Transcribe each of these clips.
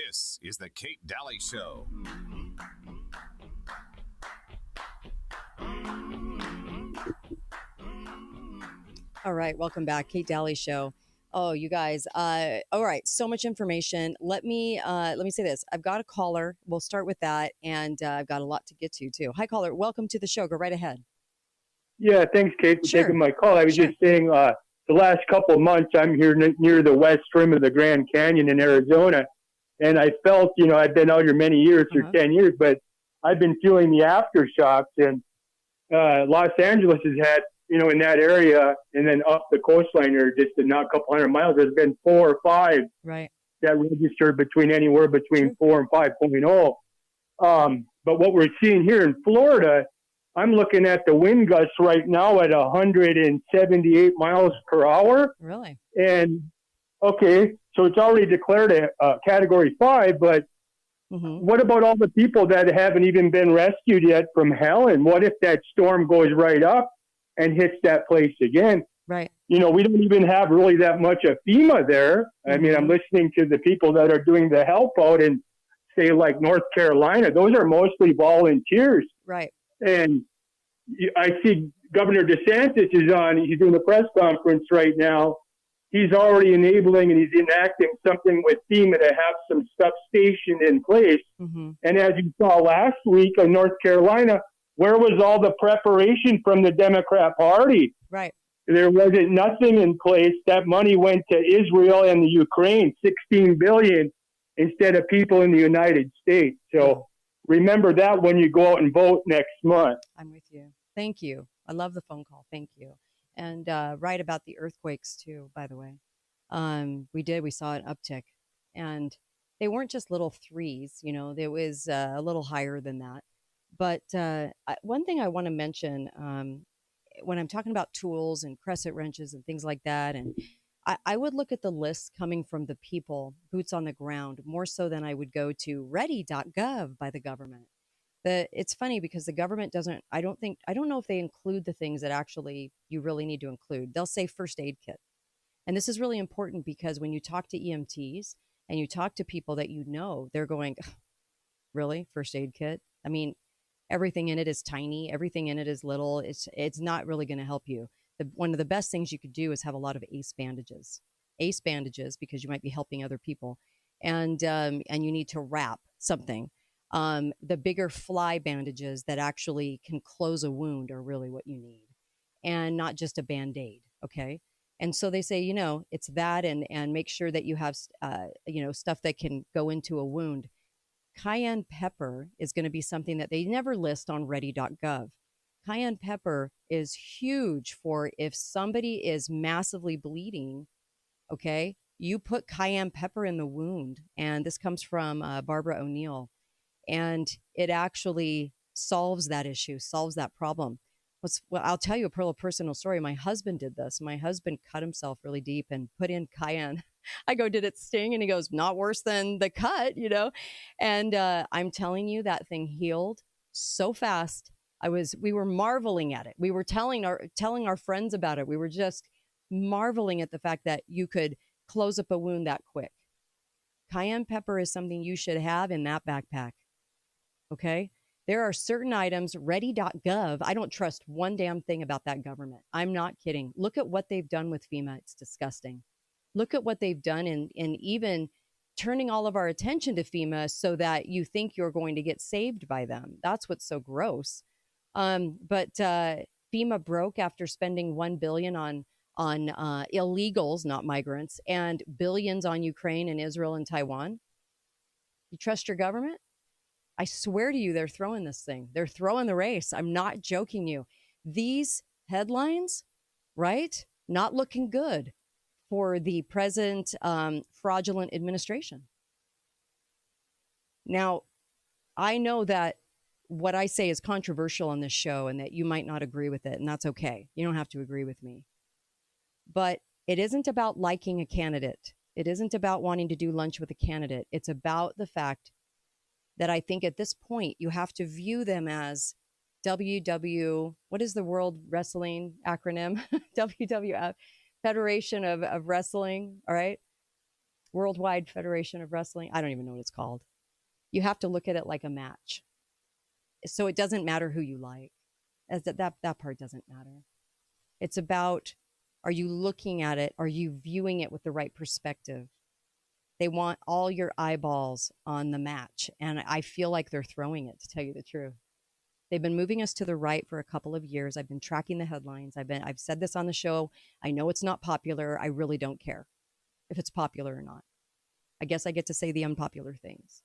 This is the Kate Daly Show. All right, welcome back, Kate Daly Show. Oh, you guys. All right, so much information. Let me say this. I've got a caller. We'll start with that, and I've got a lot to get to too. Hi, caller. Welcome to the show. Go right ahead. Yeah, thanks, Kate, for Sure. taking my call. I was Sure. just saying, the last couple of months, I'm here near the west rim of the Grand Canyon in Arizona, and I felt, I've been out here many years, for 10 years, but I've been feeling the aftershocks, and Los Angeles has had, in that area, and then up the coastline there, just a couple hundred miles, there's been 4 or 5 Right. that registered anywhere between 4 and 5.0. But what we're seeing here in Florida, I'm looking at the wind gusts right now at 178 miles per hour. Really? And okay, so it's already declared a Category 5, but what about all the people that haven't even been rescued yet from hell? And what if that storm goes right up and hits that place again? Right. We don't even have really that much of FEMA there. I mean, I'm listening to the people that are doing the help out in, say, like North Carolina. Those are mostly volunteers. Right. And I see Governor DeSantis he's doing a press conference right now. He's already enabling and he's enacting something with FEMA to have some stuff stationed in place. And as you saw last week in North Carolina, where was all the preparation from the Democrat Party? Right. There wasn't nothing in place. That money went to Israel and the Ukraine, $16 billion, instead of people in the United States. So remember that when you go out and vote next month. I'm with you. Thank you. I love the phone call. Thank you. And right about the earthquakes too, by the way. We saw an uptick, and they weren't just little threes, there was a little higher than that. But one thing I want to mention, when I'm talking about tools and crescent wrenches and things like that, and I would look at the lists coming from the people, boots on the ground, more so than I would go to ready.gov by the government. It's funny because the government doesn't, I don't know if they include the things that actually you really need to include. They'll say first aid kit. And this is really important because when you talk to EMTs and you talk to people that they're going, really? First aid kit? I mean, everything in it is tiny. Everything in it is little. It's not really going to help you. One of the best things you could do is have a lot of ace bandages. Ace bandages, because you might be helping other people. And you need to wrap something. The bigger fly bandages that actually can close a wound are really what you need, and not just a Band-Aid. Okay. And so they say, it's that, and make sure that you have, stuff that can go into a wound. Cayenne pepper is going to be something that they never list on ready.gov. Cayenne pepper is huge for if somebody is massively bleeding. Okay. You put cayenne pepper in the wound, and this comes from Barbara O'Neill. And it actually solves that issue, solves that problem. Well, I'll tell you a personal story. My husband did this. My husband cut himself really deep and put in cayenne. I go, did it sting? And he goes, not worse than the cut, And I'm telling you, that thing healed so fast. We were marveling at it. We were telling our friends about it. We were just marveling at the fact that you could close up a wound that quick. Cayenne pepper is something you should have in that backpack. Okay. There are certain items, ready.gov. I don't trust one damn thing about that government. I'm not kidding. Look at what they've done with FEMA. It's disgusting. Look at what they've done in even turning all of our attention to FEMA so that you think you're going to get saved by them. That's what's so gross. But FEMA broke after spending $1 billion on illegals, not migrants, and billions on Ukraine and Israel and Taiwan. You trust your government? I swear to you, they're throwing this thing. They're throwing the race. I'm not joking you. These headlines, right? Not looking good for the present fraudulent administration. Now, I know that what I say is controversial on this show and that you might not agree with it, and that's okay. You don't have to agree with me. But it isn't about liking a candidate. It isn't about wanting to do lunch with a candidate. It's about the fact that I think at this point you have to view them as what is the World Wrestling acronym? WWF, Federation of Wrestling, all right? Worldwide Federation of Wrestling. I don't even know what it's called. You have to look at it like a match. So it doesn't matter who you like. As that part doesn't matter. It's about, are you looking at it? Are you viewing it with the right perspective? They want all your eyeballs on the match. And I feel like they're throwing it, to tell you the truth. They've been moving us to the right for a couple of years. I've been tracking the headlines. I've said this on the show. I know it's not popular. I really don't care if it's popular or not. I guess I get to say the unpopular things.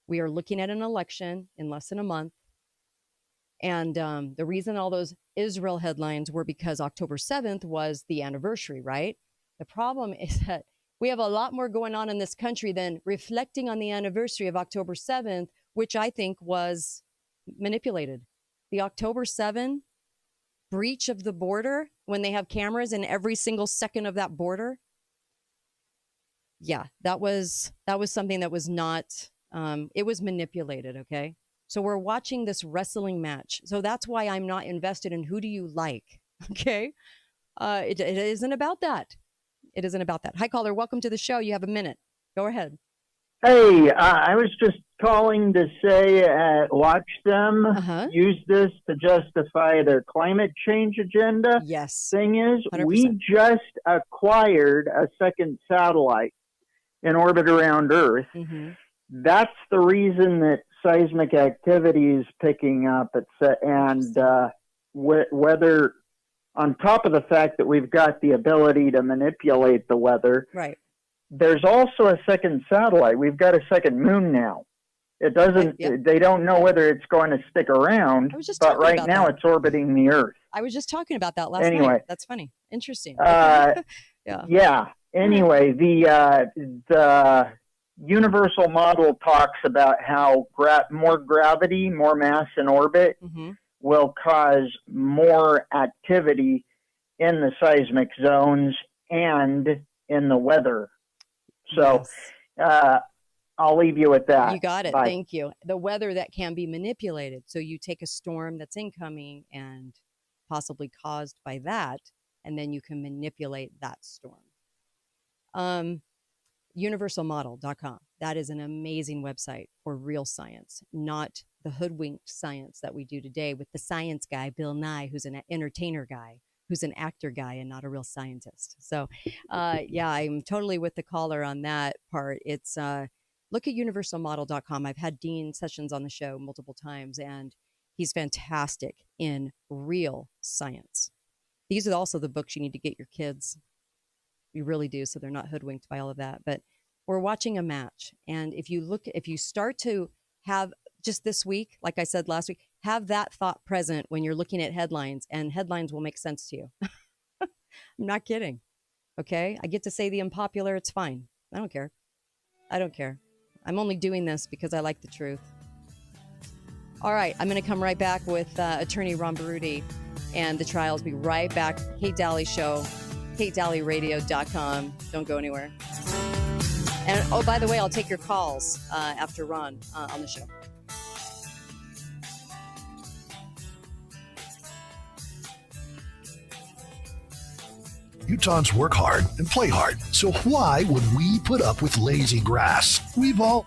We are looking at an election in less than a month. And the reason all those Israel headlines were because October 7th was the anniversary, right? The problem is that we have a lot more going on in this country than reflecting on the anniversary of October 7th, which I think was manipulated. The October 7 breach of the border, when they have cameras in every single second of that border. Yeah, that was something that was not, it was manipulated, okay? So we're watching this wrestling match. So that's why I'm not invested in who do you like, okay? It isn't about that. It isn't about that. Hi, caller. Welcome to the show. You have a minute. Go ahead. Hey, I was just calling to say, watch them use this to justify their climate change agenda. Yes. Thing is, 100%. we just acquired a second satellite in orbit around Earth. Mm-hmm. That's the reason that seismic activity is picking up. Whether, on top of the fact that we've got the ability to manipulate the weather, right? There's also a second satellite. We've got a second moon now. It doesn't. Yep. They don't know whether it's going to stick around. But right now, it's orbiting the Earth. I was just talking about that last night. That's funny. Interesting. Yeah. Anyway, the universal model talks about how more gravity, more mass in orbit will cause more activity in the seismic zones and in the weather. So I'll leave you with that. You got it. Bye. Thank you. The weather that can be manipulated. So you take a storm that's incoming and possibly caused by that, and then you can manipulate that storm. Universalmodel.com. That is an amazing website for real science, not the hoodwinked science that we do today with the science guy, Bill Nye, who's an entertainer guy, who's an actor guy and not a real scientist. So, yeah, I'm totally with the caller on that part. It's look at universalmodel.com. I've had Dean Sessions on the show multiple times, and he's fantastic in real science. These are also the books you need to get your kids. You really do, so they're not hoodwinked by all of that. But we're watching a match, and if you start to have, just this week, like I said last week, have that thought present when you're looking at headlines, and headlines will make sense to you. I'm not kidding. Okay? I get to say the unpopular. It's fine. I don't care. I'm only doing this because I like the truth. All right. I'm going to come right back with attorney Ron Baruti and the trials. Be right back. Kate Daly Show, KateDalyRadio.com. Don't go anywhere. And, oh, by the way, I'll take your calls after Ron on the show. Utahns work hard and play hard, so why would we put up with lazy grass? We've all